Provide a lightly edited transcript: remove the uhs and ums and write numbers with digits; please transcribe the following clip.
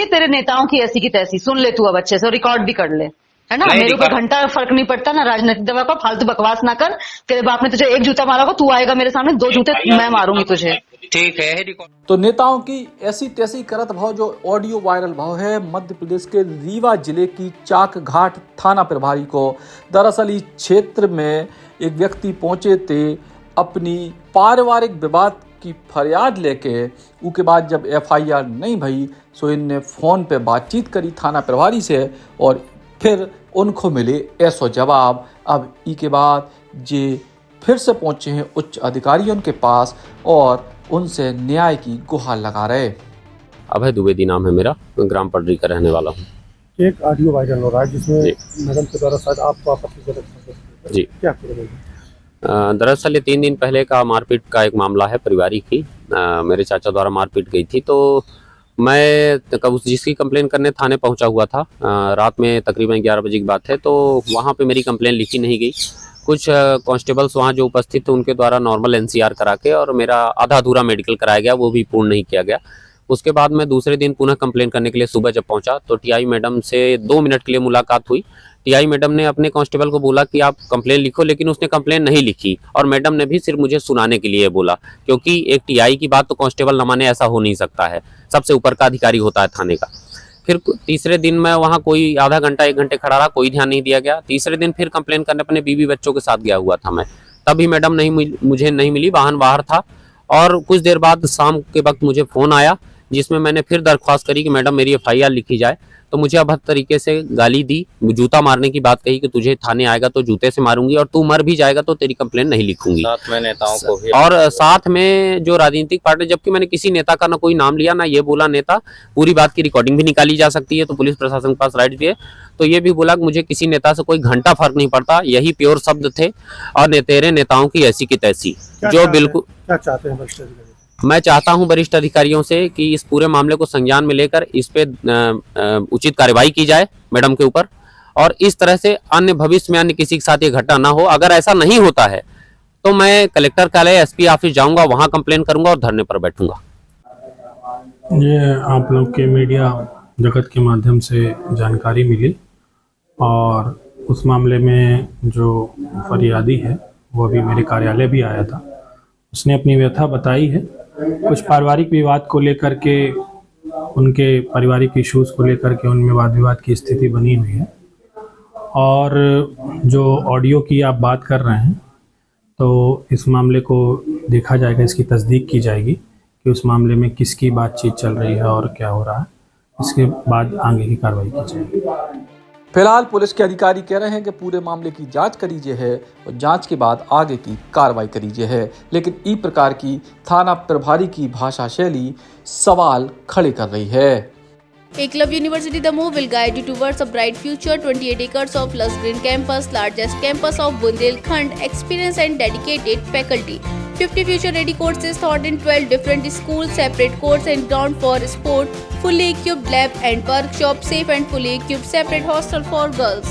तेरे नेताओं की ऐसी की तैसी, सुन ले तू अब अच्छे से, रिकॉर्ड भी कर ले, है ना। मेरे ऊपर घंटा फर्क नहीं पड़ता ना राजनीतिक दवा का, फालतू बकवास ना कर। तेरे बाप ने तुझे एक जूता मारा होगा, तू आएगा मेरे सामने 2 जूते मैं मारूंगी तुझे। ठीक है। तो नेताओं की ऐसी तैसी करत भाव जो ऑडियो वायरल भाव है मध्य प्रदेश के रीवा जिले की चाक घाट थाना प्रभारी को। दरअसल इस क्षेत्र में एक व्यक्ति पहुंचे थे अपनी पारिवारिक विवाद की फरियाद लेके। उसके बाद जब FIR नहीं भई सो इनने फ़ोन पे बातचीत करी थाना प्रभारी से और फिर उनको मिले ऐसो जवाब। अब इसके बाद जे फिर से पहुंचे हैं उच्च अधिकारियों के पास और उनसे न्याय की गुहार लगा रहे। अभय द्विवेदी नाम है मेरा, मैं ग्राम पडरी का रहने वाला हूँ। एक ऑडियो वायरल हो रहा है जिसमें मैडम के द्वारा शायद आपको आपत्तिजनक जी क्या करेंगे? दरअसल ये 3 दिन पहले का मारपीट का एक मामला है पारिवारिक ही। मेरे चाचा द्वारा मारपीट गई थी, तो मैं जिसकी कंप्लेन करने थाने पहुंचा हुआ था। रात में तकरीबन 11 बजे की बात है, तो वहां पे मेरी कंप्लेन लिखी नहीं गई। कुछ कांस्टेबल्स वहां जो उपस्थित थे उनके द्वारा नॉर्मल NCR करा के और मेरा आधा अधूरा मेडिकल कराया गया, वो भी पूर्ण नहीं किया गया। उसके बाद मैं दूसरे दिन पुनः कंप्लेन करने के लिए सुबह जब पहुंचा तो TI मैडम से 2 मिनट के लिए मुलाकात हुई। TI मैडम ने अपने कांस्टेबल को बोला कि आप कंप्लेन लिखो, लेकिन उसने कंप्लेन नहीं लिखी और मैडम ने भी सिर्फ मुझे सुनाने के लिए बोला, क्योंकि एक TI की बात तो कांस्टेबल न माने ऐसा हो नहीं सकता है, सबसे ऊपर का अधिकारी होता है थाने का। फिर तीसरे दिन मैं वहाँ कोई आधा घंटा 1 घंटे खड़ा रहा, कोई ध्यान नहीं दिया गया। तीसरे दिन फिर कंप्लेन करने अपने बीवी बच्चों के साथ गया हुआ था मैं, तभी मैडम मुझे नहीं मिली, वाहन बाहर था। और कुछ देर बाद शाम के वक्त मुझे फ़ोन आया जिसमें मैंने फिर दरख्वास्त करी कि मैडम मेरी FIR लिखी जाए। तो मुझे अभद्र तरीके से गाली दी, जूता मारने की बात कही कि तुझे थाने आएगा तो जूते से मारूंगी और तू मर भी जाएगा तो तेरी कंप्लेन नहीं लिखूंगी। साथ में नेताओं को भी और साथ में जो राजनीतिक पार्टी, जबकि मैंने किसी नेता का ना कोई नाम लिया ना ये बोला नेता, पूरी बात की रिकॉर्डिंग भी निकाली जा सकती है, तो पुलिस प्रशासन के पास राइट भी है। तो ये भी बोला कि मुझे किसी नेता से कोई घंटा फर्क नहीं पड़ता, यही प्योर शब्द थे। और तेरे नेताओं की ऐसी की तैसी, जो बिल्कुल क्या चाहते हैं वरिष्ठ अधिकारी? मैं चाहता हूं वरिष्ठ अधिकारियों से कि इस पूरे मामले को संज्ञान में लेकर इस पे उचित कार्रवाई की जाए मैडम के ऊपर, और इस तरह से अन्य भविष्य में अन्य किसी के साथ ये घटना ना हो। अगर ऐसा नहीं होता है तो मैं कलेक्टर कार्यालय SP ऑफिस जाऊंगा, वहां कंप्लेन करूंगा और धरने पर बैठूंगा। ये आप लोग के मीडिया जगत के माध्यम से जानकारी मिली और उस मामले में जो फरियादी है वो अभी मेरे कार्यालय भी आया था। उसने अपनी व्यथा बताई है, कुछ पारिवारिक विवाद को लेकर के, उनके पारिवारिक इश्यूज़ को लेकर के उनमें वाद विवाद की स्थिति बनी हुई है। और जो ऑडियो की आप बात कर रहे हैं तो इस मामले को देखा जाएगा, इसकी तस्दीक की जाएगी कि उस मामले में किसकी बातचीत चल रही है और क्या हो रहा है। इसके बाद आगे की कार्रवाई की जाएगी। फिलहाल पुलिस के अधिकारी कह रहे हैं कि पूरे मामले की जांच करीजिए है और जांच के बाद आगे की कार्रवाई करीजिए है। लेकिन इस प्रकार की थाना प्रभारी की भाषा शैली सवाल खड़े कर रही है। Eklavya University Damoh will guide you towards a bright future. 28 acres of lush green campus, largest campus of Bundelkhand, experienced and dedicated faculty. 50 future-ready courses taught in 12 different schools, separate courts and ground for sport, fully equipped lab and workshop, safe and fully equipped separate hostel for girls.